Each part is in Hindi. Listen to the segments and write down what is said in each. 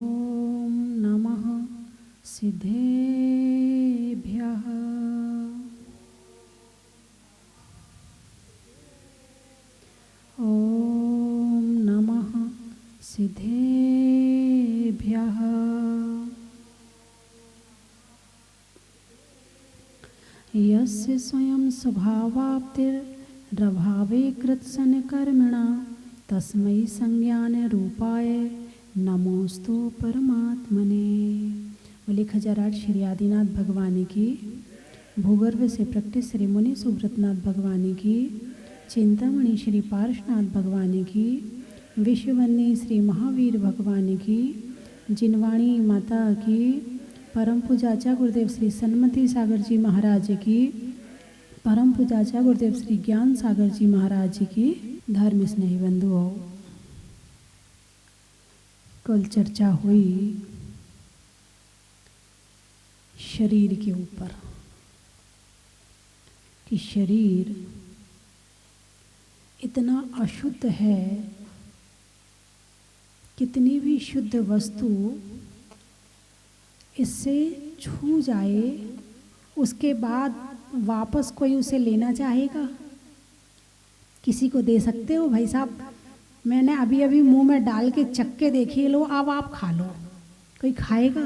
ॐ नमः सिद्धेभ्यः। ॐ नमः सिद्धेभ्यः। यस्य स्वयं स्वभावाप्तिरभावे कृत्सन्कर्मिणा तस्मै संज्ञानरूपाय नमोस्तु परमात्मने। बोले खजाराट श्री आदिनाथ भगवान की, भूगर्भ से प्रकट श्री मुनि सुब्रतनाथ भगवान की, चिंतामणि श्री पार्श्वनाथ भगवान की, विश्ववन्नी श्री महावीर भगवान की, जिनवाणी माता की, परम पूजाचा गुरुदेव श्री सन्मति सागर जी महाराज की, परम पूजाचा गुरुदेव श्री ज्ञान सागर जी महाराज की। धर्म स्नेही बंधुओं, कल चर्चा हुई शरीर के ऊपर कि शरीर इतना अशुद्ध है, कितनी भी शुद्ध वस्तु इससे छू जाए उसके बाद वापस कोई उसे लेना चाहेगा? किसी को दे सकते हो? भाई साहब, मैंने अभी अभी मुंह में डाल के चक्के देखिए, लो अब आप खा लो। कोई खाएगा?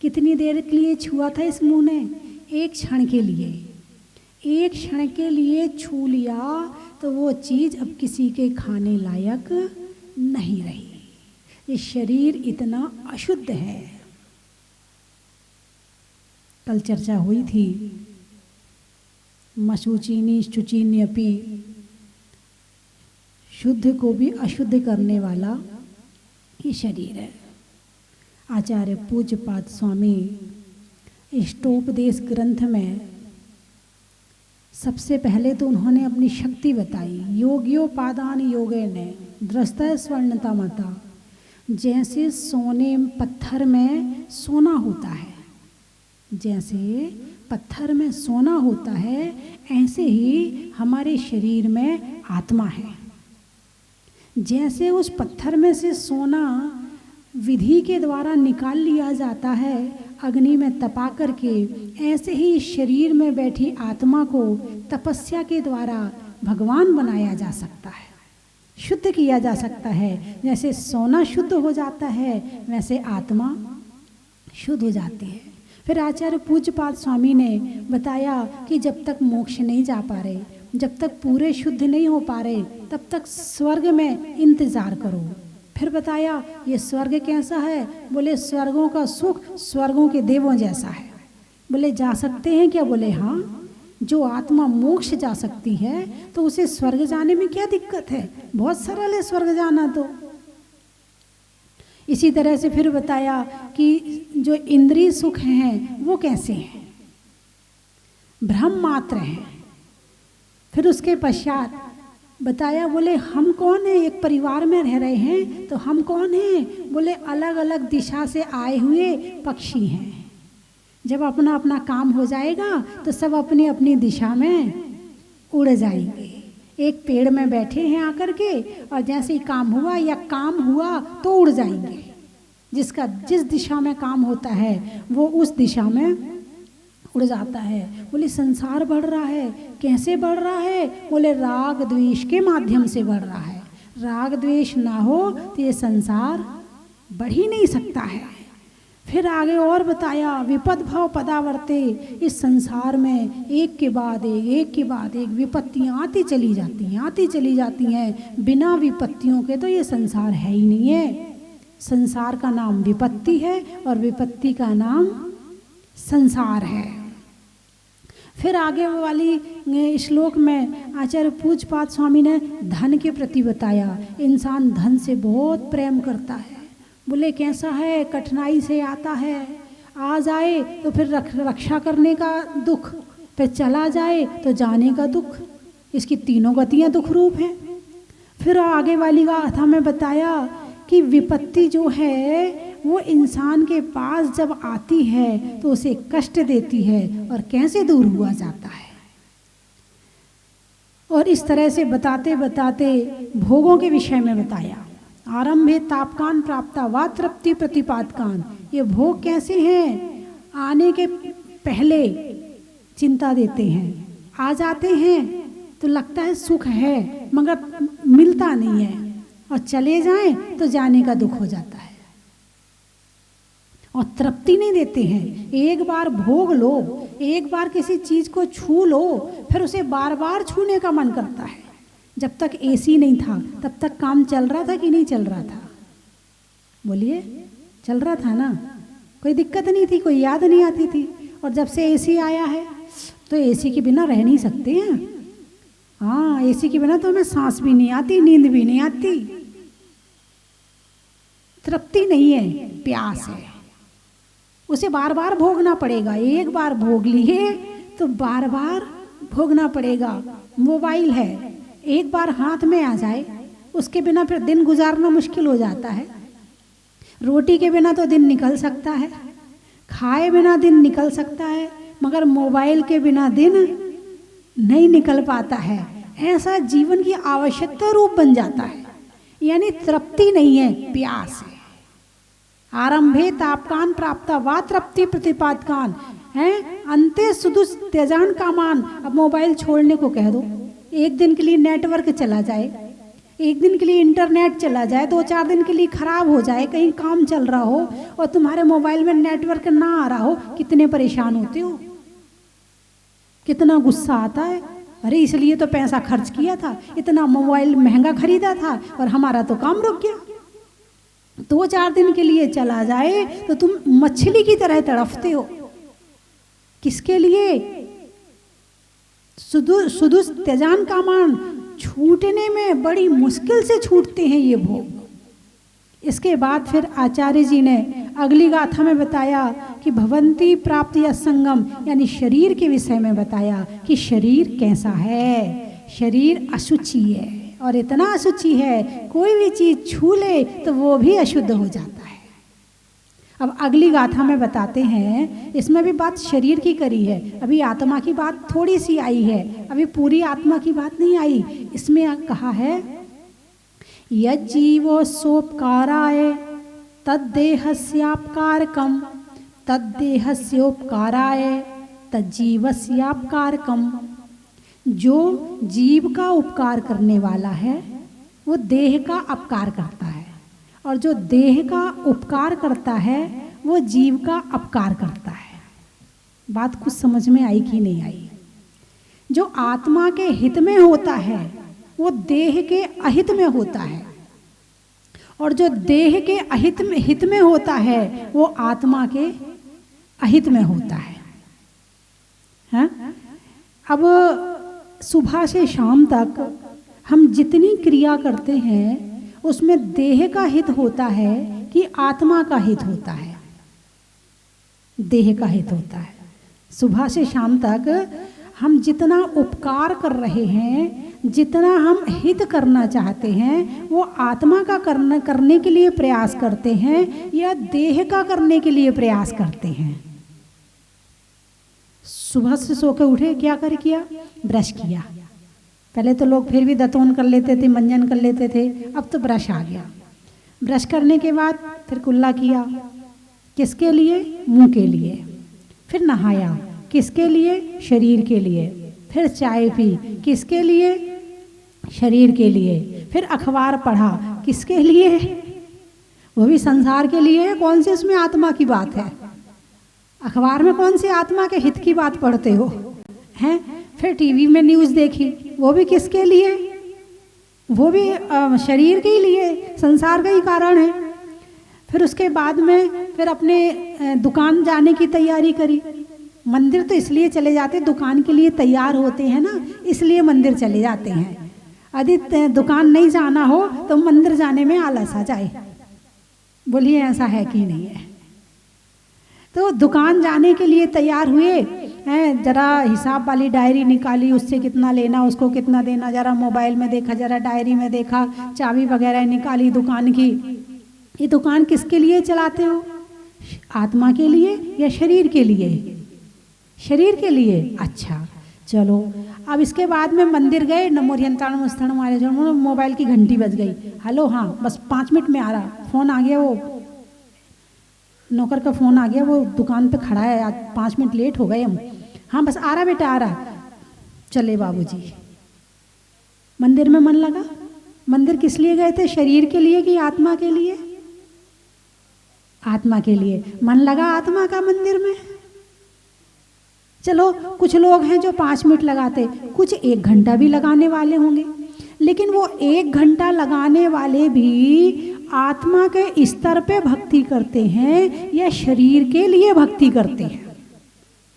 कितनी देर के लिए छुआ था इस मुंह ने? एक क्षण के लिए, एक क्षण के लिए छू लिया तो वो चीज़ अब किसी के खाने लायक नहीं रही। ये शरीर इतना अशुद्ध है। कल चर्चा हुई थी मशुचीनी शुचीन्यपि, शुद्ध को भी अशुद्ध करने वाला ये शरीर है। आचार्य पूज्यपाद स्वामी इष्टोपदेश ग्रंथ में सबसे पहले तो उन्होंने अपनी शक्ति बताई। योग्योपादान योगे ने दृष्टा स्वर्णता मता, जैसे सोने पत्थर में सोना होता है, जैसे पत्थर में सोना होता है, ऐसे ही हमारे शरीर में आत्मा है। जैसे उस पत्थर में से सोना विधि के द्वारा निकाल लिया जाता है अग्नि में तपा करके, ऐसे ही शरीर में बैठी आत्मा को तपस्या के द्वारा भगवान बनाया जा सकता है, शुद्ध किया जा सकता है। जैसे सोना शुद्ध हो जाता है, वैसे आत्मा शुद्ध हो जाती है। फिर आचार्य पूज्यपाद स्वामी ने बताया कि जब तक मोक्ष नहीं जा पा रहे, जब तक पूरे शुद्ध नहीं हो पा रहे, तब तक स्वर्ग में इंतज़ार करो। फिर बताया ये स्वर्ग कैसा है? बोले स्वर्गों का सुख स्वर्गों के देवों जैसा है। बोले जा सकते हैं क्या? बोले हाँ, जो आत्मा मोक्ष जा सकती है तो उसे स्वर्ग जाने में क्या दिक्कत है? बहुत सरल है स्वर्ग जाना तो। इसी तरह से फिर बताया कि जो इंद्रिय सुख हैं वो कैसे हैं? भ्रम मात्र हैं। फिर उसके पश्चात बताया, बोले हम कौन है? एक परिवार में रह रहे हैं तो हम कौन हैं? बोले अलग अलग दिशा से आए हुए पक्षी हैं। जब अपना अपना काम हो जाएगा तो सब अपनी अपनी दिशा में उड़ जाएंगे। एक पेड़ में बैठे हैं आकर के, और जैसे ही काम हुआ या काम हुआ तो उड़ जाएंगे। जिसका जिस दिशा में काम होता है वो उस दिशा में उड़ जाता है। बोले संसार बढ़ रहा है, कैसे बढ़ रहा है? बोले राग द्वेष के माध्यम से बढ़ रहा है। राग द्वेष ना हो तो ये संसार बढ़ ही नहीं सकता है। फिर आगे और बताया, विपद भाव पदावर्ते, इस संसार में एक के बाद एक विपत्तियाँ आती चली जाती हैं। बिना विपत्तियों के तो ये संसार है ही नहीं है। संसार का नाम विपत्ति है और विपत्ति का नाम संसार है। फिर आगे वाली श्लोक में आचार्य पूज्यपाद स्वामी ने धन के प्रति बताया। इंसान धन से बहुत प्रेम करता है। बोले कैसा है? कठिनाई से आता है, आ जाए तो फिर रक्षा करने का दुख, फिर चला जाए तो जाने का दुख। इसकी तीनों गतियाँ दुख रूप हैं। फिर आगे वाली गाथा में बताया कि विपत्ति जो है वो इंसान के पास जब आती है तो उसे कष्ट देती है और कैसे दूर हुआ जाता है। और इस तरह से बताते बताते भोगों के विषय में बताया आरंभे तापकान प्राप्ता वा तृप्ति प्रतिपादकान। ये भोग कैसे हैं? आने के पहले चिंता देते हैं, आ जाते हैं तो लगता है सुख है मगर मिलता नहीं है, और चले जाएं तो जाने का दुख हो जाता है, और तृप्ति नहीं देते हैं। एक बार भोग लो, एक बार किसी चीज को छू लो, फिर उसे बार बार छूने का मन करता है। जब तक एसी नहीं था तब तक काम चल रहा था कि नहीं चल रहा था? बोलिए, चल रहा था ना, कोई दिक्कत नहीं थी, कोई याद नहीं आती थी। और जब से एसी आया है तो एसी के बिना रह नहीं सकते हैं। हाँ, एसी के बिना तो हमें सांस भी नहीं आती, नींद भी नहीं आती। तृप्ति नहीं है, प्यास है, उसे बार बार भोगना पड़ेगा। एक बार भोग लिए तो बार बार भोगना पड़ेगा। मोबाइल है, एक बार हाथ में आ जाए उसके बिना फिर दिन गुजारना मुश्किल हो जाता है। रोटी के बिना तो दिन निकल सकता है, खाए बिना दिन निकल सकता है, मगर मोबाइल के बिना दिन नहीं निकल पाता है। ऐसा जीवन की आवश्यकता रूप बन जाता है। यानी तृप्ति नहीं है, प्यास है। आरंभे तापकान प्राप्ता वा तृप्ति प्रतिपादकान है, अंते सुदु त्यजान कामान। अब मोबाइल छोड़ने को कह दो, एक दिन के लिए नेटवर्क चला जाए, एक दिन के लिए इंटरनेट चला जाए, 2-4 दिन के लिए खराब हो जाए, कहीं काम चल रहा हो और तुम्हारे मोबाइल में नेटवर्क ना आ रहा हो, कितने परेशान होते हो, कितना गुस्सा आता है। अरे इसलिए तो पैसा खर्च किया था, इतना मोबाइल महंगा खरीदा था और हमारा तो काम रुक गया। 2-4 दिन के लिए चला जाए तो तुम मछली की तरह तड़फते हो। किसके लिए? सुदुस त्यजान कामान, छूटने में बड़ी मुश्किल से छूटते हैं ये भोग। इसके बाद फिर आचार्य जी ने अगली गाथा में बताया कि भवंती प्राप्ति असंगम, यानी शरीर के विषय में बताया कि शरीर कैसा है। शरीर अशुचि है, और इतना अशुचि है कोई भी चीज छू ले तो वो भी अशुद्ध हो जाता है। अब अगली गाथा में बताते हैं, इसमें भी बात शरीर की करी है, अभी आत्मा की बात थोड़ी सी आई है, अभी पूरी आत्मा की बात नहीं आई। इसमें कहा है यज्जीवो सोपकाराय तद्देहस्यापकारकम तद्देहस्योपकाराय तज्जीवस्यापकारकम। जो जीव का उपकार करने वाला है वो देह का अपकार करता है, और जो देह का उपकार करता है वो जीव का अपकार करता है। बात कुछ समझ में आई कि नहीं आई? जो आत्मा के हित में होता है वो देह के अहित में होता है, और जो देह के हित में होता है वो आत्मा के अहित में होता है। हाँ? अब सुबह से शाम तक हम जितनी क्रिया करते हैं उसमें देह का हित होता है कि आत्मा का हित होता है? देह का हित होता है। सुबह से शाम तक हम जितना उपकार कर रहे हैं, जितना हम हित करना चाहते हैं, वो आत्मा का करने के लिए प्रयास करते हैं या देह का करने के लिए प्रयास करते हैं? सुबह से सो के उठे, क्या किया? ब्रश किया। पहले तो लोग फिर भी दातून कर लेते थे, मंजन कर लेते थे, अब तो ब्रश आ गया। ब्रश करने के बाद फिर कुल्ला किया, किसके लिए? मुंह के लिए। फिर नहाया, किसके लिए? शरीर के लिए। फिर चाय पी, किसके लिए? शरीर के लिए। फिर अखबार पढ़ा, किसके लिए? वो भी संसार के लिए है। कौन से उसमें आत्मा की बात है? अखबार में कौन सी आत्मा के हित की बात पढ़ते हो हैं? फिर टीवी में न्यूज़ देखी, वो भी किसके लिए? वो भी शरीर के लिए, संसार का ही कारण है। फिर उसके बाद में फिर अपने दुकान जाने की तैयारी करी। मंदिर तो इसलिए चले जाते, दुकान के लिए तैयार होते हैं ना, इसलिए मंदिर चले जाते हैं। यदि दुकान नहीं जाना हो तो मंदिर जाने में आलस आ जाए। बोलिए ऐसा है कि नहीं है? तो दुकान जाने के लिए तैयार हुए हैं, जरा हिसाब वाली डायरी निकाली, उससे कितना लेना, उसको कितना देना, जरा मोबाइल में देखा, जरा डायरी में देखा, चाबी वगैरह निकाली दुकान की। ये दुकान किसके लिए चलाते हो? आत्मा के लिए या शरीर के लिए? शरीर के लिए। अच्छा चलो अब इसके बाद में मंदिर गए, नमोरियंताण मुस्थण मारे जो मोबाइल की घंटी बज गई, हेलो हाँ बस 5 मिनट में आ रहा, फ़ोन आ गया, वो नौकर का फ़ोन आ गया, वो दुकान पे खड़ा है, आज 5 मिनट लेट हो गए हम, हाँ बस आ रहा बेटा आ रहा। चले बाबूजी, मंदिर में मन लगा। मंदिर किस लिए गए थे, शरीर के लिए कि आत्मा के लिए? आत्मा के लिए। मन लगा आत्मा का मंदिर में। चलो कुछ लोग हैं जो 5 मिनट लगाते, कुछ 1 घंटा भी लगाने वाले होंगे, लेकिन वो 1 घंटा लगाने वाले भी आत्मा के स्तर पे भक्ति करते हैं या शरीर के लिए भक्ति करते हैं?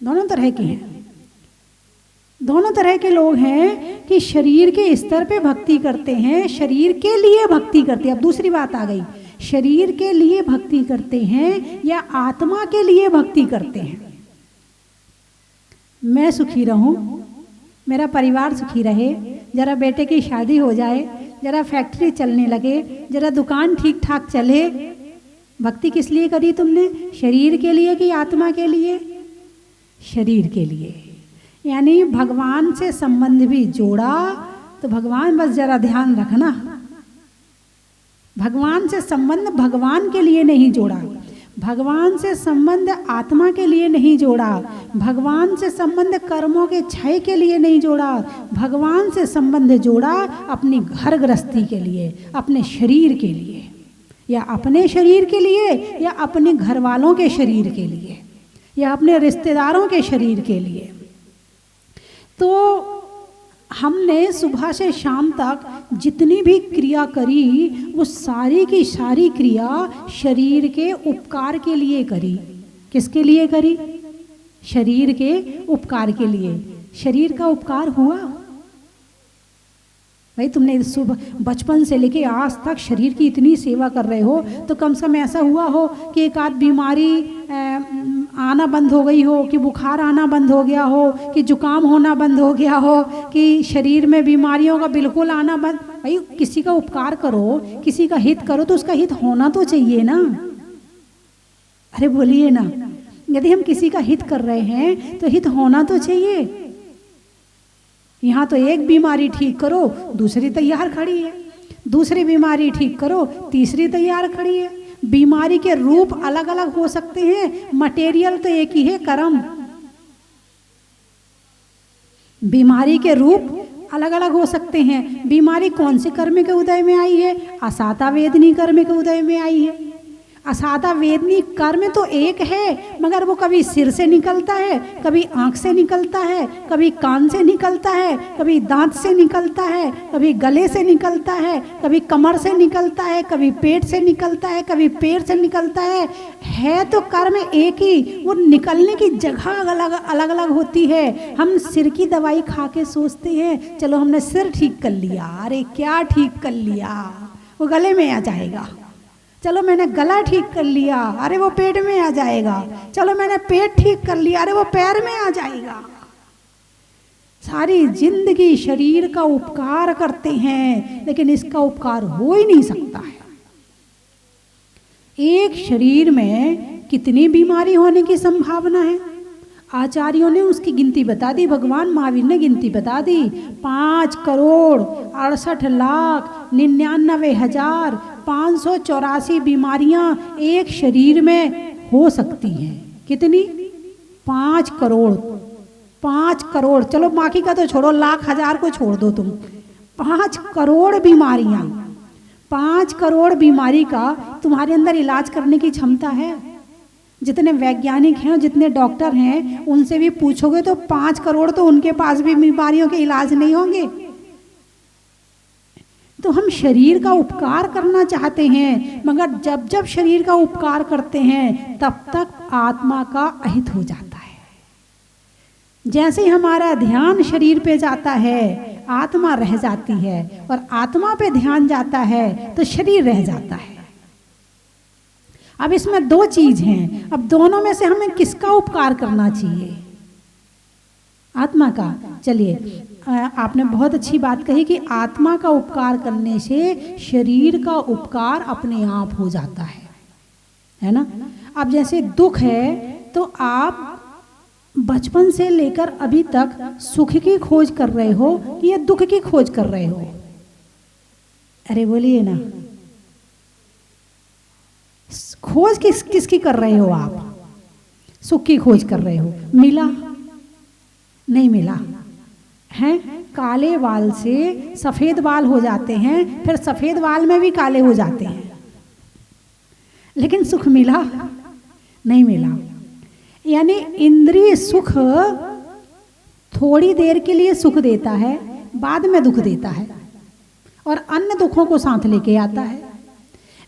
दोनों तरह के हैं, दोनों तरह के लोग हैं कि शरीर के स्तर पे भक्ति करते हैं, शरीर के लिए भक्ति करते हैं। अब दूसरी बात आ गई, शरीर के लिए भक्ति करते हैं या आत्मा के लिए भक्ति करते हैं? मैं सुखी रहूं, मेरा परिवार सुखी रहे, जरा बेटे की शादी हो जाए, जरा फैक्ट्री चलने लगे, जरा दुकान ठीक ठाक चले, भक्ति किस लिए करी तुमने? शरीर के लिए कि आत्मा के लिए? शरीर के लिए। यानी भगवान से संबंध भी जोड़ा तो भगवान, बस जरा ध्यान रखना, भगवान से संबंध भगवान के लिए नहीं जोड़ा, भगवान से संबंध आत्मा के लिए नहीं जोड़ा, भगवान से संबंध कर्मों के क्षय के लिए नहीं जोड़ा, भगवान से संबंध जोड़ा अपनी घर गृहस्थी के लिए, अपने शरीर के लिए, या अपने शरीर के लिए, या अपने घर वालों के शरीर के लिए, या अपने रिश्तेदारों के शरीर के लिए। तो हमने सुबह से शाम तक जितनी भी क्रिया करी, वो सारी की सारी क्रिया शरीर के उपकार के लिए करी। किसके लिए करी? शरीर के उपकार के लिए। शरीर का उपकार हुआ? भाई तुमने सुबह बचपन से लेके आज तक शरीर की इतनी सेवा कर रहे हो, तो कम से कम ऐसा हुआ हो कि एक आध बीमारी आना बंद हो गई हो, कि बुखार आना बंद हो गया हो, कि जुकाम होना बंद हो गया हो, कि शरीर में बीमारियों का बिल्कुल आना बंद। भाई किसी का उपकार करो, किसी का हित करो, तो उसका हित होना तो चाहिए ना। अरे बोलिए ना, यदि हम किसी का हित कर रहे हैं तो हित होना तो चाहिए। यहाँ तो एक बीमारी ठीक करो, दूसरी तैयार खड़ी है, दूसरी बीमारी ठीक करो, तीसरी तैयार खड़ी है। बीमारी के रूप अलग अलग हो सकते हैं, मटेरियल तो एक ही है, कर्म। बीमारी के रूप अलग अलग हो सकते हैं। बीमारी कौन से कर्म के उदय में आई है? असाता वेदनी कर्म के उदय में आई है। असाता वेदनी कर्म तो एक है, मगर वो कभी सिर से निकलता है, कभी आँख से निकलता है, कभी कान से निकलता है, कभी दांत से निकलता है, कभी गले से निकलता है, कभी कमर से निकलता है, कभी पेट से निकलता है, कभी पैर से निकलता है तो कर्म एक ही, वो निकलने की जगह अलग अलग होती है। हम सिर की दवाई खा के सोचते हैं चलो हमने सिर ठीक कर लिया, अरे क्या ठीक कर लिया, वो गले में आ जाएगा। चलो मैंने गला ठीक कर लिया, अरे वो पेट में आ जाएगा। चलो मैंने पेट ठीक कर लिया, अरे वो पैर में आ जाएगा। सारी जिंदगी शरीर का उपकार करते हैं, लेकिन इसका उपकार हो ही नहीं सकता है। एक शरीर में कितनी बीमारी होने की संभावना है? आचार्यों ने उसकी गिनती बता दी, भगवान महावीर ने गिनती बता दी, 5,68,99,584 बीमारियां एक शरीर में हो सकती हैं। कितनी? 5 करोड़। चलो बाकी का तो छोड़ो, लाख हजार को छोड़ दो तुम। 5 करोड़ बीमारियां, 5 करोड़ बीमारी का तुम्हारे अंदर इलाज करने की क्षमता है? जितने वैज्ञानिक हैं, जितने डॉक्टर हैं, उनसे भी पूछोगे तो 5 करोड़ तो उनके पास भी बीमारियों के इलाज नहीं होंगे। तो हम शरीर का उपकार करना चाहते हैं, मगर जब जब शरीर का उपकार करते हैं तब तक आत्मा का अहित हो जाता है। जैसे ही हमारा ध्यान शरीर पे जाता है आत्मा रह जाती है, और आत्मा पे ध्यान जाता है तो शरीर रह जाता है। अब इसमें 2 चीज हैं, अब दोनों में से हमें किसका उपकार करना चाहिए? आत्मा का। चलिए, आपने बहुत अच्छी बात कही कि आत्मा का उपकार करने से शरीर का उपकार अपने आप हो जाता है ना। अब जैसे दुख है तो आप बचपन से लेकर अभी तक सुख की खोज कर रहे हो कि या दुख की खोज कर रहे हो? अरे बोलिए ना, खोज किसकी कर रहे हो आप? सुख की खोज कर रहे हो। मिला? नहीं मिला है। काले बाल से सफेद बाल हो जाते हैं, फिर सफेद बाल में भी काले हो जाते हैं, लेकिन सुख मिला? नहीं मिला। यानी इंद्रिय सुख थोड़ी देर के लिए सुख देता है, बाद में दुख देता है और अन्य दुखों को साथ लेके आता है।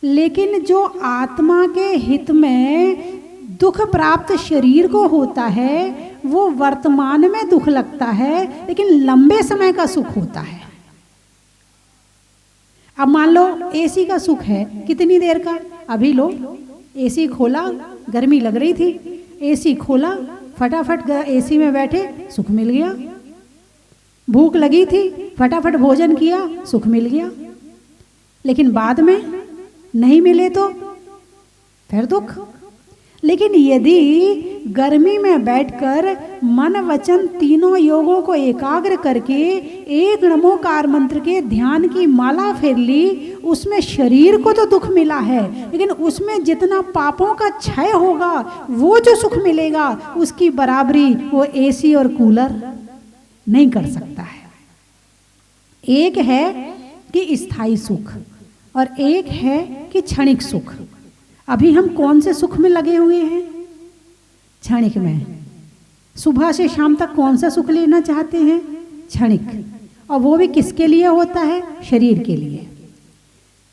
लेकिन जो आत्मा के हित में दुख प्राप्त शरीर को होता है, वो वर्तमान में दुख लगता है, लेकिन लंबे समय का सुख होता है। अब मान लो एसी का सुख है, कितनी देर का? अभी लो एसी खोला, गर्मी लग रही थी, एसी खोला, फटाफट एसी में बैठे, सुख मिल गया। भूख लगी थी, फटाफट भोजन किया, सुख मिल गया। लेकिन बाद में नहीं मिले तो फिर दुख। लेकिन यदि गर्मी में बैठकर मन वचन तीनों योगों को एकाग्र करके एक नमोकार मंत्र के ध्यान की माला फेर ली, उसमें शरीर को तो दुख मिला है, लेकिन उसमें जितना पापों का क्षय होगा, वो जो सुख मिलेगा, उसकी बराबरी वो एसी और कूलर नहीं कर सकता है। एक है कि स्थायी सुख और एक है कि क्षणिक सुख। अभी हम कौन से सुख में लगे हुए हैं? क्षणिक में। सुबह से शाम तक कौन सा सुख लेना चाहते हैं? क्षणिक। और वो भी किसके लिए होता है? शरीर के लिए।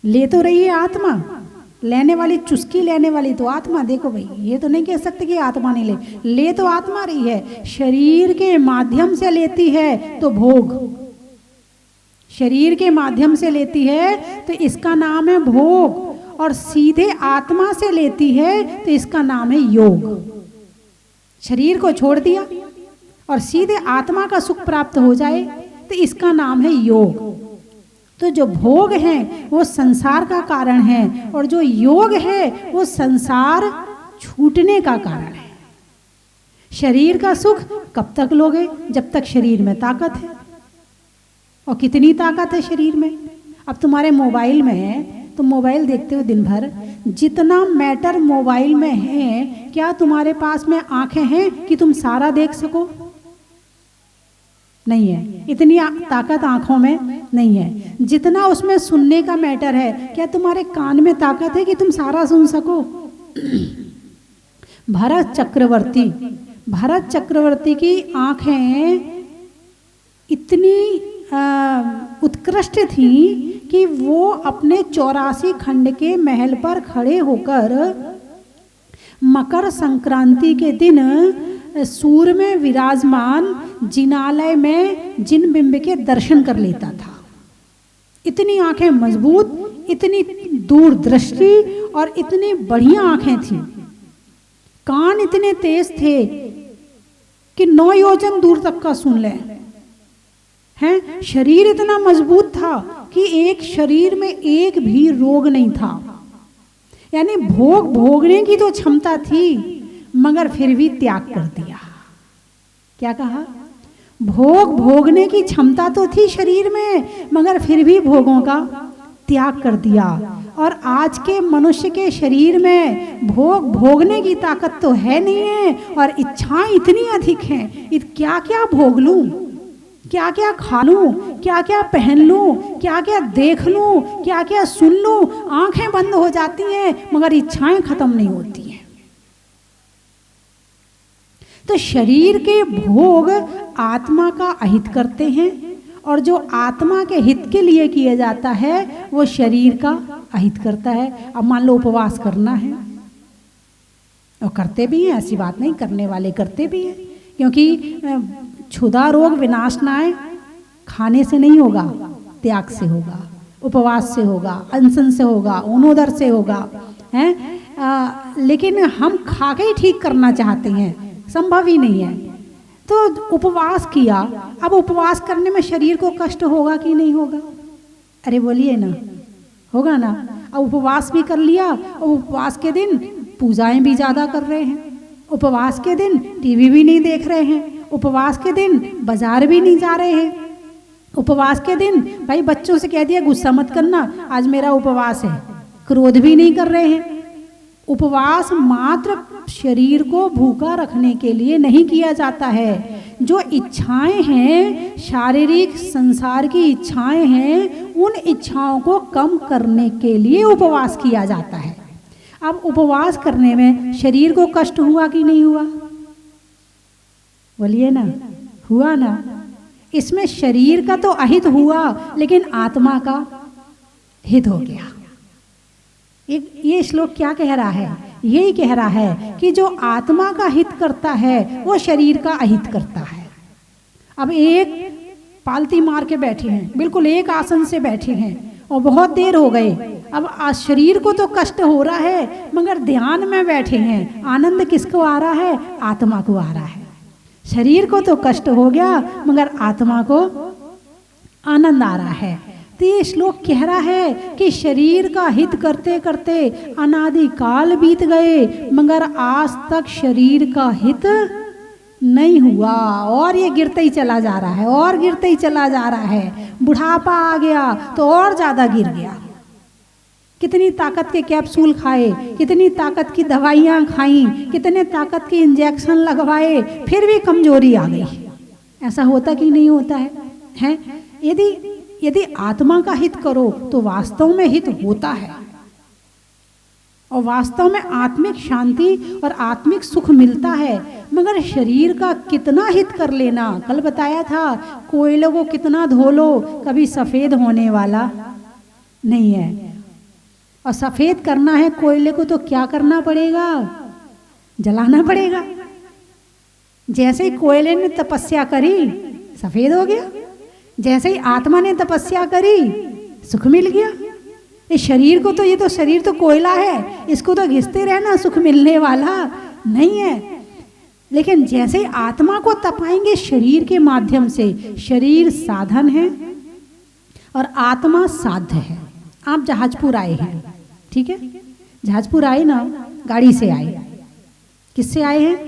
ले तो रही है आत्मा, लेने वाली, चुस्की लेने वाली तो आत्मा। देखो भाई, ये तो नहीं कह सकते कि आत्मा नहीं ले तो आत्मा रही है। शरीर के माध्यम से लेती है तो भोग, शरीर के माध्यम से लेती है तो इसका नाम है भोग, और सीधे आत्मा से लेती है तो इसका नाम है योग। शरीर को छोड़ दिया और सीधे आत्मा का सुख प्राप्त हो जाए तो इसका नाम है योग। तो जो भोग है वो संसार का कारण है, और जो योग है वो संसार छूटने का कारण है। शरीर का सुख कब तक लोगे? जब तक शरीर में ताकत है। और कितनी ताकत है शरीर में? अब तुम्हारे मोबाइल में है, तुम मोबाइल देखते हो दिन भर, जितना मैटर मोबाइल में है, क्या तुम्हारे पास में आंखें हैं कि तुम सारा देख सको? नहीं है। इतनी ताकत आंखों में नहीं है। जितना उसमें सुनने का मैटर है, क्या तुम्हारे कान में ताकत है कि तुम सारा सुन सको? भरत चक्रवर्ती की आंखें इतनी उत्कृष्ट थी कि वो अपने 84 खंड के महल पर खड़े होकर मकर संक्रांति के दिन सूर्य में विराजमान जिनालय में जिन बिंब के दर्शन कर लेता था। इतनी आंखें मजबूत, इतनी दूरदृष्टि और इतनी बढ़िया आंखें थी। कान इतने तेज थे कि 9 योजन दूर तक का सुन ले हैं। शरीर इतना मजबूत था कि एक शरीर में एक भी रोग नहीं था। यानी भोग भोगने की तो क्षमता थी, मगर फिर भी त्याग कर दिया। क्या कहा? भोग भोगने की क्षमता तो थी शरीर में, मगर फिर भी भोगों का त्याग कर दिया। और आज के मनुष्य के शरीर में भोग भोगने की ताकत तो है नहीं है, और इच्छाएं इतनी अधिक हैं। क्या क्या भोग लूं, क्या क्या खा लूं, क्या क्या पहन लूं, क्या क्या देख लूं, क्या क्या सुन लूं। आंखें बंद हो जाती हैं, मगर इच्छाएं खत्म नहीं होती हैं। तो शरीर के भोग आत्मा का अहित करते हैं, और जो आत्मा के हित के लिए किया जाता है वो शरीर का अहित करता है। अब मान लो उपवास करना है, और करते भी हैं, ऐसी बात नहीं, करने वाले करते भी हैं, क्योंकि क्षुधा रोग विनाशनाय खाने से नहीं होगा, त्याग से होगा, उपवास से होगा, अनशन से होगा, अनोदर से होगा, हैं। लेकिन हम खा के ही ठीक करना चाहते हैं, संभव ही नहीं है। तो उपवास किया, अब उपवास करने में शरीर को कष्ट होगा कि नहीं होगा? अरे बोलिए ना, होगा ना। अब उपवास भी कर लिया, और उपवास के दिन पूजाएं भी ज़्यादा कर रहे हैं, उपवास के दिन टीवी भी नहीं देख रहे हैं, उपवास के दिन बाजार भी नहीं जा रहे हैं, उपवास के दिन भाई बच्चों से कह दिया गुस्सा मत करना, आज मेरा उपवास है, क्रोध भी नहीं कर रहे हैं। उपवास मात्र शरीर को भूखा रखने के लिए नहीं किया जाता है। जो इच्छाएं हैं, शारीरिक संसार की इच्छाएं हैं, उन इच्छाओं को कम करने के लिए उपवास किया जाता है। अब उपवास करने में शरीर को कष्ट हुआ कि नहीं हुआ? बोलिए ना, हुआ ना। इसमें शरीर का तो अहित हुआ, लेकिन आत्मा का हित हो गया। ये श्लोक क्या कह रहा है? यही कह रहा है कि जो आत्मा का हित करता है वो शरीर का अहित करता है। अब एक पालती मार के बैठे हैं, बिल्कुल एक आसन से बैठे हैं और बहुत देर हो गई। अब शरीर को तो कष्ट हो रहा है, मगर ध्यान में बैठे हैं। आनंद किसको आ रहा है? आत्मा को आ रहा है। शरीर को तो कष्ट हो गया, मगर आत्मा को आनंद आ रहा है। तो ये श्लोक कह रहा है कि शरीर का हित करते करते अनादि काल बीत गए, मगर आज तक शरीर का हित नहीं हुआ और ये गिरते ही चला जा रहा है, और गिरते ही चला जा रहा है। बुढ़ापा आ गया तो और ज्यादा गिर गया। कितनी ताकत के कैप्सूल खाए, कितनी ताकत की दवाइयाँ खाई, कितने ताकत के इंजेक्शन लगवाए, फिर भी कमजोरी आ गई। ऐसा होता कि नहीं होता है? यदि आत्मा का हित करो तो वास्तव में हित होता है, और वास्तव में आत्मिक शांति और आत्मिक सुख मिलता है। मगर शरीर का कितना हित कर लेना, कल बताया था, कोयले को कितना धो लो कभी सफेद होने वाला नहीं है। और सफेद करना है कोयले को तो क्या करना पड़ेगा? जलाना पड़ेगा। जैसे ही कोयले ने तपस्या करी सफेद हो गया, जैसे ही आत्मा ने तपस्या करी सुख मिल गया। इस शरीर को तो, ये तो शरीर तो कोयला है, इसको तो घिसते रहना, सुख मिलने वाला नहीं है। लेकिन जैसे ही आत्मा को तपाएंगे शरीर के माध्यम से, शरीर साधन है और आत्मा साध्य है। आप जहाजपुर आए हैं, ठीक है, जहाजपुर आए ना, गाड़ी से आए। किससे आए हैं?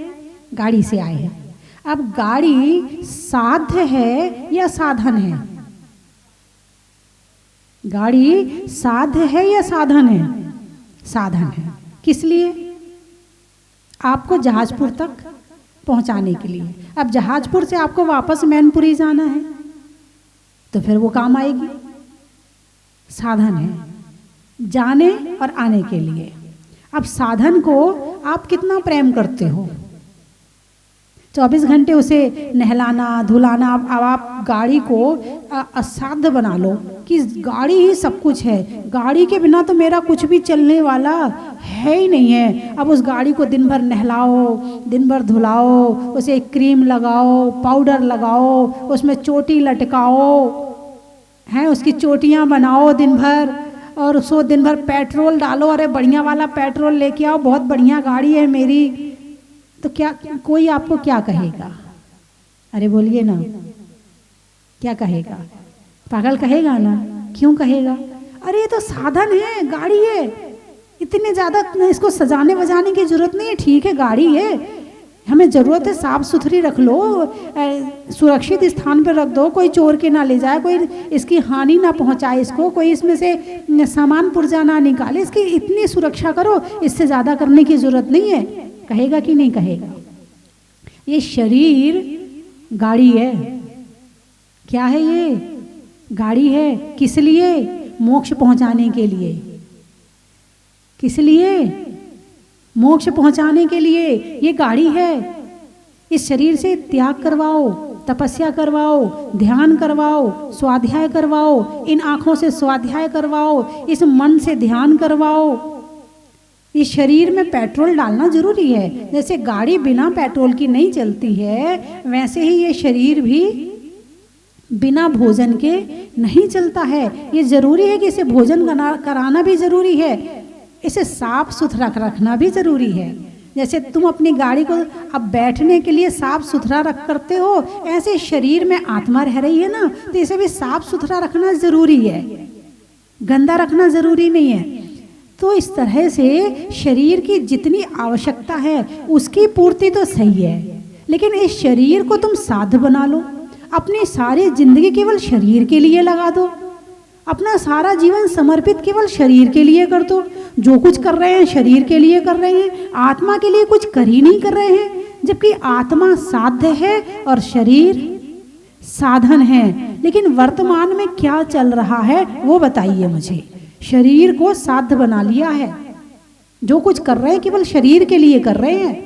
गाड़ी से आए हैं। अब गाड़ी साध्य है या साधन है? गाड़ी साध्य है या साधन है? साधन है। किस लिए? आपको जहाजपुर तक पहुंचाने के लिए। अब जहाजपुर से आपको वापस मैनपुरी जाना है तो फिर वो काम आएगी। साधन है जाने और आने के लिए। अब साधन को आप कितना प्रेम करते हो? 24 घंटे उसे नहलाना धुलाना। अब आप गाड़ी को असाध्य बना लो कि गाड़ी ही सब कुछ है, गाड़ी के बिना तो मेरा कुछ भी चलने वाला है ही नहीं है। अब उस गाड़ी को दिन भर नहलाओ, दिन भर धुलाओ, उसे क्रीम लगाओ, पाउडर लगाओ, उसमें चोटी लटकाओ, हैं उसकी चोटियाँ बनाओ दिन भर, और उसको दिन भर पेट्रोल डालो। अरे बढ़िया वाला पेट्रोल लेके आओ, बहुत बढ़िया गाड़ी है मेरी। तो क्या कोई आपको क्या कहेगा? अरे बोलिए ना, क्या कहेगा? पागल कहेगा ना? क्यों कहेगा? अरे ये तो साधन है, गाड़ी है, इतने ज़्यादा इसको सजाने वजाने की जरूरत नहीं है। ठीक है, गाड़ी है, हमें ज़रूरत है साफ सुथरी रख लो, सुरक्षित स्थान पर रख दो, कोई चोर के ना ले जाए, कोई इसकी हानि ना पहुंचाए, इसको कोई इसमें से सामान पुर्जा ना निकाले, इसकी इतनी सुरक्षा करो, इससे ज़्यादा करने की ज़रूरत नहीं है। कहेगा कि नहीं कहेगा? ये शरीर गाड़ी है। क्या है ये? गाड़ी है। किस लिए? मोक्ष पहुंचाने के लिए। किस लिए? मोक्ष पहुंचाने के लिए ये गाड़ी है। इस शरीर से त्याग करवाओ, तपस्या करवाओ, ध्यान करवाओ, स्वाध्याय करवाओ, इन आँखों से स्वाध्याय करवाओ, इस मन से ध्यान करवाओ। इस शरीर में पेट्रोल डालना जरूरी है। जैसे गाड़ी बिना पेट्रोल की नहीं चलती है, वैसे ही ये शरीर भी बिना भोजन के नहीं चलता है। ये जरूरी है कि इसे भोजन कराना भी जरूरी है, इसे साफ सुथरा रखना भी जरूरी है। जैसे तुम अपनी गाड़ी को अब बैठने के लिए साफ सुथरा रख करते हो, ऐसे शरीर में आत्मा रह रही है ना, तो इसे भी साफ सुथरा रखना जरूरी है, गंदा रखना जरूरी नहीं है। तो इस तरह से शरीर की जितनी आवश्यकता है उसकी पूर्ति तो सही है, लेकिन इस शरीर को तुम साध बना लो, अपनी सारी जिंदगी केवल शरीर के लिए लगा दो, अपना सारा जीवन समर्पित केवल शरीर के लिए कर दो। जो कुछ कर रहे हैं शरीर के लिए कर रहे हैं, आत्मा के लिए कुछ कर ही नहीं कर रहे हैं, जबकि आत्मा साध्य है और शरीर साधन है। लेकिन वर्तमान में क्या चल रहा है वो बताइए मुझे। शरीर को साध्य बना लिया है, जो कुछ कर रहे हैं केवल शरीर के लिए कर रहे हैं,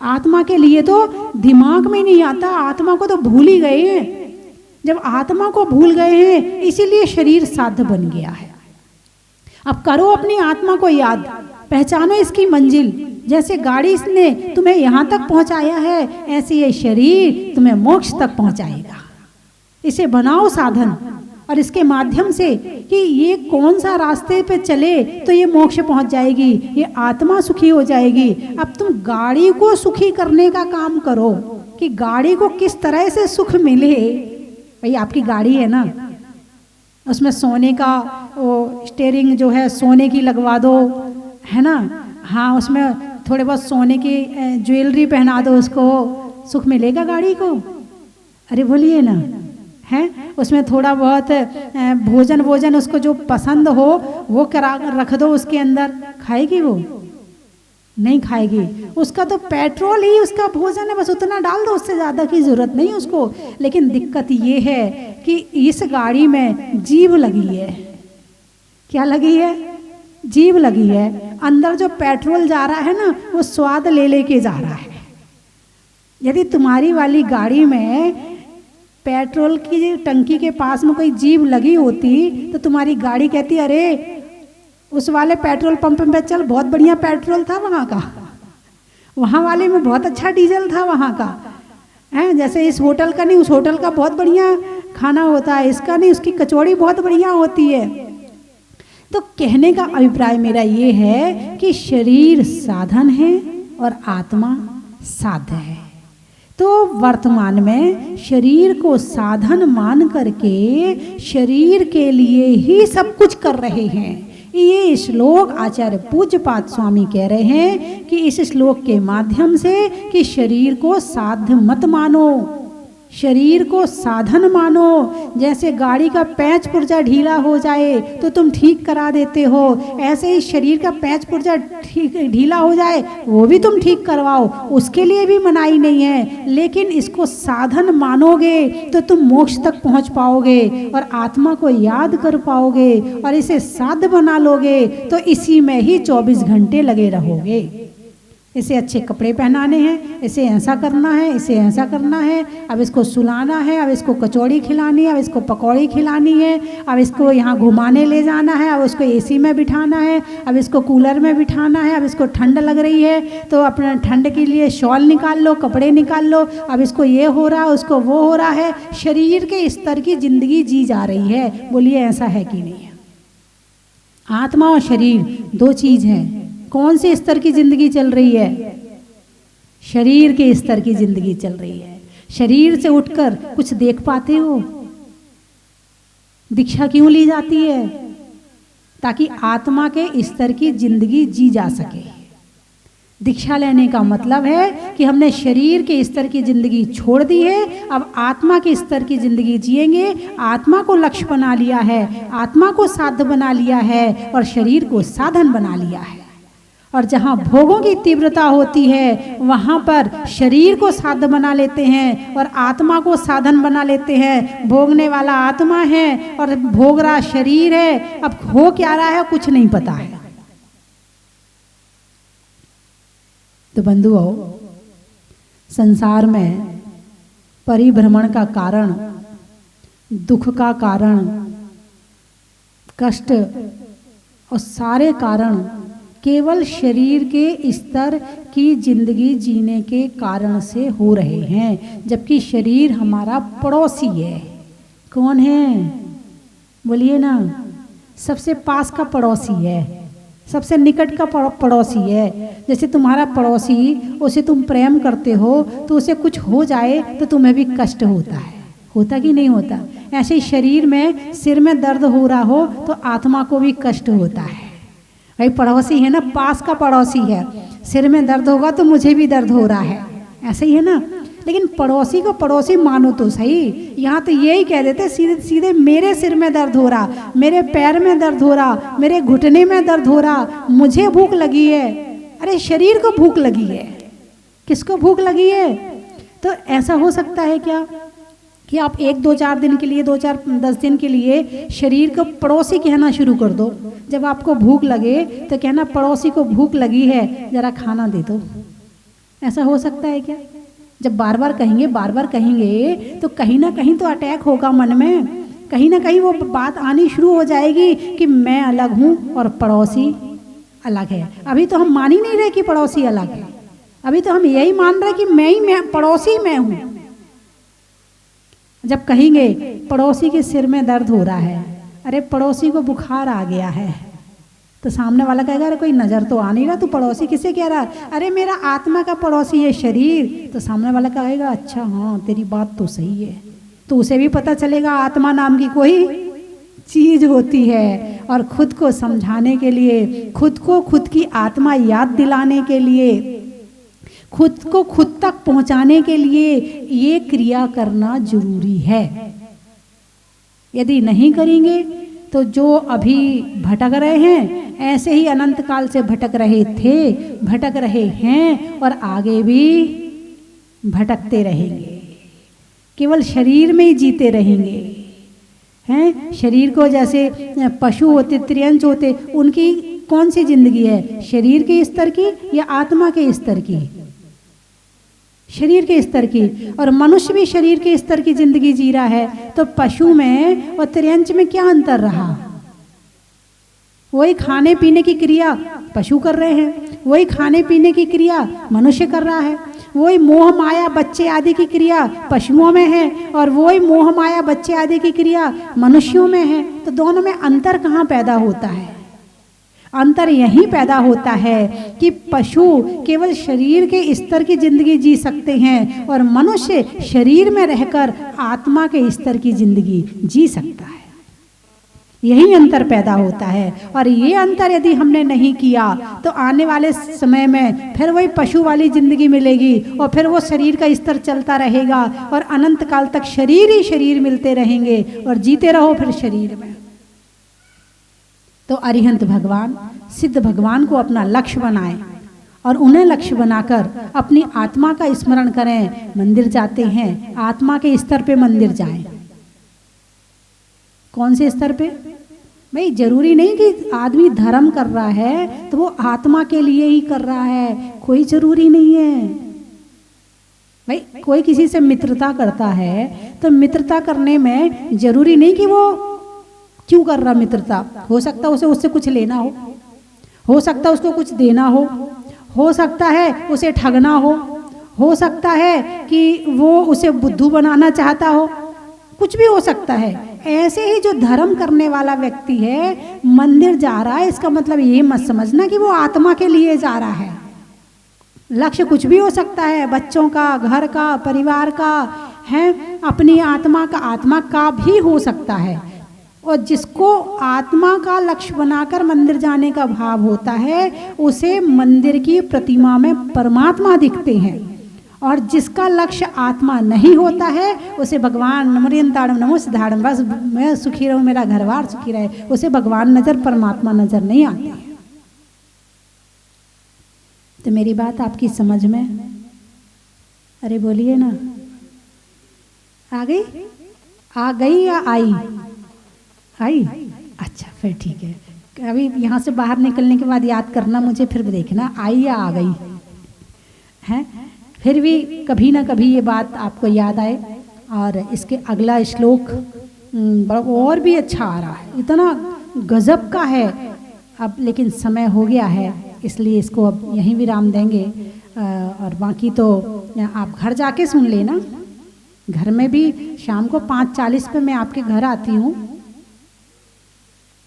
आत्मा के लिए तो दिमाग में नहीं आता, आत्मा को तो भूल ही गए हैं। जब आत्मा को भूल गए हैं इसीलिए शरीर साध्य बन गया है। अब करो अपनी आत्मा को याद, पहचानो इसकी मंजिल। जैसे गाड़ी ने तुम्हें यहाँ तक पहुँचाया है, ऐसे ये शरीर तुम्हें मोक्ष तक पहुँचाएगा। इसे बनाओ साधन, और इसके माध्यम से कि ये कौन सा रास्ते पे चले तो ये मोक्ष पहुंच जाएगी, ये आत्मा सुखी हो जाएगी। अब तुम गाड़ी को सुखी करने का काम करो कि गाड़ी को किस तरह से सुख मिले। भाई आपकी गाड़ी है ना, उसमें सोने का वो स्टीयरिंग जो है सोने की लगवा दो, है ना, हाँ उसमें थोड़े बहुत सोने की ज्वेलरी पहना दो, उसको सुख मिलेगा गाड़ी को? अरे बोलिए ना, है उसमें थोड़ा बहुत भोजन उसको जो पसंद हो वो करा रख दो उसके अंदर, खाएगी वो? नहीं खाएगी। उसका तो पेट्रोल ही उसका भोजन है, बस उतना डाल दो, उससे ज़्यादा की ज़रूरत नहीं उसको। लेकिन दिक्कत ये है कि इस गाड़ी में जीभ लगी है। क्या लगी है? जीभ लगी है। अंदर जो पेट्रोल जा रहा है ना वो स्वाद ले लेके जा रहा है। यदि तुम्हारी वाली गाड़ी में पेट्रोल की टंकी के पास में कोई जीभ लगी होती तो तुम्हारी गाड़ी कहती अरे उस वाले पेट्रोल पंप में चल, बहुत बढ़िया पेट्रोल था वहाँ का, वहाँ वाले में बहुत अच्छा डीजल था वहाँ का, है जैसे इस होटल का नहीं उस होटल का बहुत बढ़िया खाना होता है, इसका नहीं उसकी कचौड़ी बहुत बढ़िया होती है। तो कहने का अभिप्राय मेरा ये है कि शरीर साधन है और आत्मा साध्य है। तो वर्तमान में शरीर को साधन मान करके शरीर के लिए ही सब कुछ कर रहे हैं। ये श्लोक आचार्य पूज्यपाद स्वामी कह रहे हैं कि इस श्लोक के माध्यम से कि शरीर को साध्य मत मानो, शरीर को साधन मानो। जैसे गाड़ी का पैच पुर्जा ढीला हो जाए तो तुम ठीक करा देते हो, ऐसे ही शरीर का पैच पुर्जा ढीला हो जाए वो भी तुम ठीक करवाओ, उसके लिए भी मनाही नहीं है। लेकिन इसको साधन मानोगे तो तुम मोक्ष तक पहुंच पाओगे और आत्मा को याद कर पाओगे और इसे साध्य बना लोगे तो इसी में ही 24 घंटे लगे रहोगे। इसे अच्छे कपड़े पहनाने हैं, इसे ऐसा करना है, इसे ऐसा करना है, अब इसको सुलाना है, अब इसको कचौड़ी खिलानी है, अब इसको पकौड़ी खिलानी है, अब इसको यहाँ घुमाने ले जाना है, अब उसको एसी में बिठाना है, अब इसको कूलर में बिठाना है, अब इसको ठंड लग रही है तो अपना ठंड के लिए शॉल निकाल लो, कपड़े निकाल लो, अब इसको ये हो रहा है उसको वो हो रहा है। शरीर के स्तर की जिंदगी जी जा रही है। बोलिए ऐसा है कि नहीं है? आत्मा और शरीर दो चीज है। कौन से स्तर की जिंदगी चल रही है? शरीर के स्तर की जिंदगी चल रही है। शरीर से उठकर कुछ देख पाते हो? दीक्षा क्यों ली जाती है? ताकि आत्मा के स्तर की जिंदगी जी जा सके। दीक्षा लेने का मतलब है कि हमने शरीर के स्तर की जिंदगी छोड़ दी है, अब आत्मा के स्तर की जिंदगी जिएंगे। आत्मा को लक्ष्य बना लिया है, आत्मा को साध्य बना लिया है और शरीर को साधन बना लिया है। और जहाँ भोगों की तीव्रता होती है वहाँ पर शरीर को साध्य बना लेते हैं और आत्मा को साधन बना लेते हैं। भोगने वाला आत्मा है और भोग रहा शरीर है। अब हो क्या रहा है कुछ नहीं पता है। तो बंधुओं, संसार में परिभ्रमण का कारण, दुख का कारण, कष्ट और सारे कारण केवल शरीर के स्तर की जिंदगी जीने के कारण से हो रहे हैं, जबकि शरीर हमारा पड़ोसी है। कौन है? बोलिए ना। सबसे पास का पड़ोसी है, सबसे निकट का पड़ोसी है। जैसे तुम्हारा पड़ोसी, उसे तुम प्रेम करते हो तो उसे कुछ हो जाए तो तुम्हें भी कष्ट होता है, होता कि नहीं होता? ऐसे ही शरीर में सिर में दर्द हो रहा हो तो आत्मा को भी कष्ट होता है। भाई पड़ोसी है ना, पास का पड़ोसी है, सिर में दर्द होगा तो मुझे भी दर्द हो रहा है, ऐसे ही है ना। लेकिन पड़ोसी को पड़ोसी मानो तो सही। यहाँ तो यही कह देते सीधे सीधे, मेरे सिर में दर्द हो रहा, मेरे पैर में दर्द हो रहा, मेरे घुटने में दर्द हो रहा, मुझे भूख लगी है। अरे शरीर को भूख लगी है, किसको भूख लगी है? तो ऐसा हो सकता है क्या कि आप 1-2-4 दिन के लिए, 2-4-10 दिन के लिए शरीर को पड़ोसी कहना शुरू कर दो। जब आपको भूख लगे तो कहना पड़ोसी को भूख लगी है, जरा खाना दे दो। ऐसा हो सकता है क्या? जब बार बार कहेंगे तो कहीं ना कहीं तो अटैक होगा मन में, कहीं ना कहीं वो बात आनी शुरू हो जाएगी कि मैं अलग हूँ और पड़ोसी अलग है। अभी तो हम मान ही नहीं रहे कि पड़ोसी अलग है, अभी तो हम यही मान रहे कि मैं पड़ोसी मैं हूँ। जब कहेंगे पड़ोसी के सिर में दर्द हो रहा है, अरे पड़ोसी को बुखार आ गया है, तो सामने वाला कहेगा अरे कोई नज़र तो आ नहीं रहा, तू पड़ोसी किसे कह रहा है? अरे मेरा आत्मा का पड़ोसी है शरीर। तो सामने वाला कहेगा अच्छा हाँ तेरी बात तो सही है। तो उसे भी पता चलेगा आत्मा नाम की कोई चीज़ होती है, और खुद को समझाने के लिए, खुद को खुद की आत्मा याद दिलाने के लिए, खुद को खुद तक पहुंचाने के लिए ये क्रिया करना जरूरी है। यदि नहीं करेंगे तो जो अभी भटक रहे हैं ऐसे ही अनंत काल से भटक रहे थे, भटक रहे हैं और आगे भी भटकते रहेंगे, केवल शरीर में ही जीते रहेंगे। हैं शरीर को जैसे पशु होते, त्रियंच होते, उनकी कौन सी जिंदगी है? शरीर के स्तर की या आत्मा के स्तर की? शरीर के स्तर की। और मनुष्य भी शरीर के स्तर की जिंदगी जी रहा है। तो पशु में और त्रियंच में क्या अंतर रहा? वही खाने पीने की क्रिया पशु कर रहे हैं, वही खाने पीने की क्रिया मनुष्य कर रहा है, वही मोह माया बच्चे आदि की क्रिया पशुओं में है और वही मोह माया बच्चे आदि की क्रिया मनुष्यों में है। तो दोनों में अंतर कहाँ पैदा होता है? अंतर यही पैदा होता है कि पशु केवल शरीर के स्तर की जिंदगी जी सकते हैं और मनुष्य शरीर में रहकर आत्मा के स्तर की जिंदगी जी सकता है। यही अंतर पैदा होता है। और ये अंतर यदि हमने नहीं किया तो आने वाले समय में फिर वही पशु वाली जिंदगी मिलेगी और फिर वो शरीर का स्तर चलता रहेगा और अनंत काल तक शरीर ही शरीर मिलते रहेंगे और जीते रहो फिर शरीर में। तो अरिहंत भगवान, सिद्ध भगवान को अपना लक्ष्य बनाएं और उन्हें लक्ष्य बनाकर अपनी आत्मा का स्मरण करें। मंदिर जाते हैं, आत्मा के स्तर पे मंदिर जाएं। कौन से स्तर पे? भाई जरूरी नहीं कि आदमी धर्म कर रहा है तो वो आत्मा के लिए ही कर रहा है, कोई जरूरी नहीं है। भाई कोई किसी से मित्रता करता है तो मित्रता करने में जरूरी नहीं कि वो क्यों कर रहा मित्रता। हो सकता है उसे उससे कुछ लेना हो सकता है उसको कुछ देना हो सकता है उसे ठगना हो सकता है कि वो उसे बुद्धू बनाना चाहता हो, कुछ भी हो सकता है। ऐसे ही जो धर्म करने वाला व्यक्ति है मंदिर जा रहा है, इसका मतलब ये मत समझना कि वो आत्मा के लिए जा रहा है। लक्ष्य कुछ भी हो सकता है, बच्चों का, घर का, परिवार का है, अपनी आत्मा का भी हो सकता है। और जिसको आत्मा का लक्ष्य बनाकर मंदिर जाने का भाव होता है उसे मंदिर की प्रतिमा में परमात्मा दिखते हैं, और जिसका लक्ष्य आत्मा नहीं होता है उसे भगवान नमरियंताड़म नमो सिद्धाड़म, बस मैं सुखी रहूं, मेरा घरवार सुखी रहे, उसे भगवान नजर, परमात्मा नजर नहीं आते। तो मेरी बात आपकी समझ में? अरे बोलिए ना, आ गई या आई? अच्छा फिर ठीक है। अभी यहाँ से बाहर निकलने के बाद याद करना मुझे, फिर देखना आई या आ गई है। फिर भी कभी ना कभी ये बात आपको याद आए। और इसके अगला श्लोक और भी अच्छा आ रहा है, इतना गजब का है। अब लेकिन समय हो गया है इसलिए इसको अब यहीं विराम देंगे, और बाकी तो आप घर जाके सुन लेना। घर में भी शाम को 5:40 पे मैं आपके घर आती हूँ।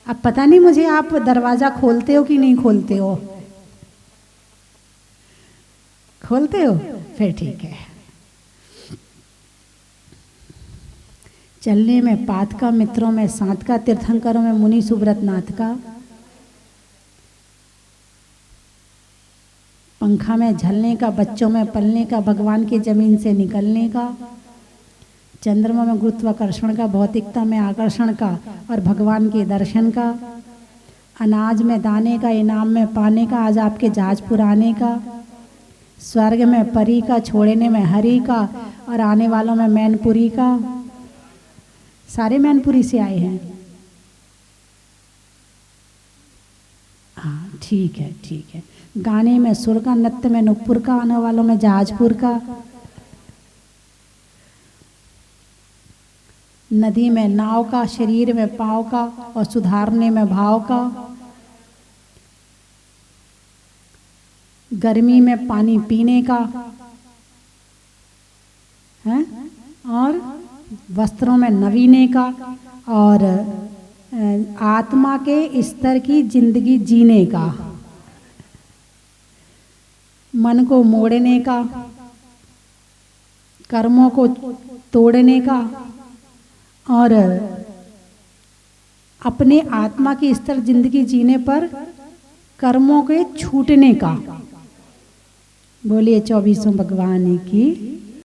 अब पता नहीं मुझे आप दरवाज़ा खोलते हो कि नहीं खोलते हो? खोलते हो? फिर ठीक है। चलने में पात का, मित्रों में साथ का, तीर्थंकरों में मुनि सुब्रत नाथ का। पंखा में झलने का, बच्चों में पलने का, भगवान की जमीन से निकलने का, चंद्रमा में गुरुत्वाकर्षण का, भौतिकता में आकर्षण का और भगवान के दर्शन का, अनाज में दाने का, इनाम में पाने का, आज आपके जहाज पुराने का, स्वर्ग में परी का, छोड़ने में हरि का और आने वालों में मैनपुरी का। सारे मैनपुरी से आए हैं। हाँ ठीक है, ठीक है। गाने में सुर का, नृत्य में नुपुर का, आने वालों में जहाजपुर का, नदी में नाव का, शरीर में पाँव का और सुधारने में भाव का, गर्मी में पानी पीने का है और वस्त्रों में नवीने का और आत्मा के स्तर की जिंदगी जीने का, मन को मोड़ने का, कर्मों को तोड़ने का और अपने आत्मा की स्तर जिंदगी जीने पर कर्मों के छूटने का। बोलिए 24 भगवान की।